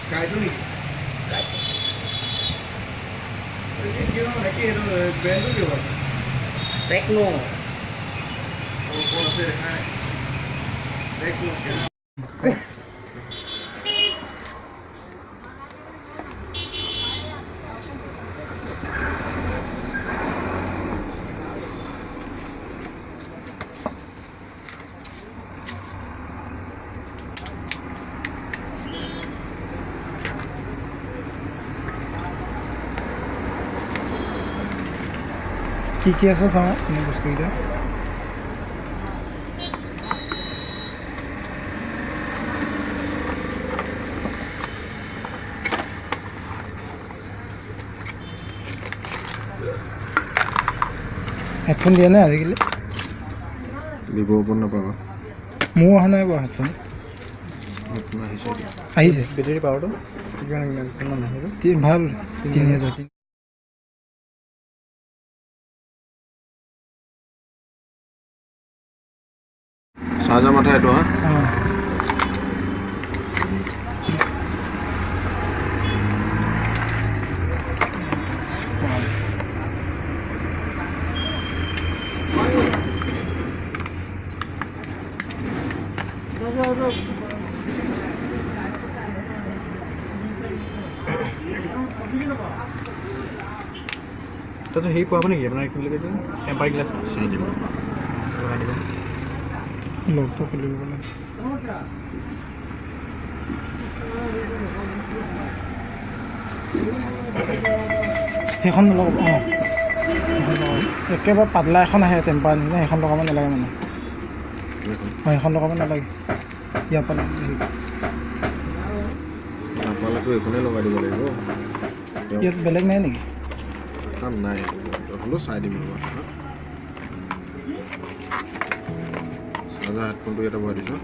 Sky to Sky. Brand new Techno. Techno. কি আছে চাওঁ এনে বস্তুকেইটা হেডফোন দিয়া নাই আজিকালি দিব ওপৰ নাপাবা মোৰ অহা নাই বাৰু হেডফোন আহিছে বেটেৰী পাৱাৰটো ভাল 3000 চাৰ্জাৰ মাথা এইটো হা তাৰপিছত হেৰি পোৱাব নেকি আপোনাৰ কি বুলি কয় টেম্পাৰ গ্লাছ চাই দিম লগাই দিব লগটো খুলি দিব লাগে সেইখন নলগাব অঁ একেবাৰে পাতলা এখন আহে টেম্পাৰ নিচিনা সেইখন লগাব নালাগে মানে অঁ সেইখন লগাব নালাগে ইয়াৰ পৰা নাপালেতো এইখনেই লগাই দিব লাগিব ইয়াত বেলেগ নাই নেকি কাম নাই হ'লেও চাই দিম ৰ'বা চাৰ্জাৰ হেডফোনটো ইয়াতে বহাই দিছোঁ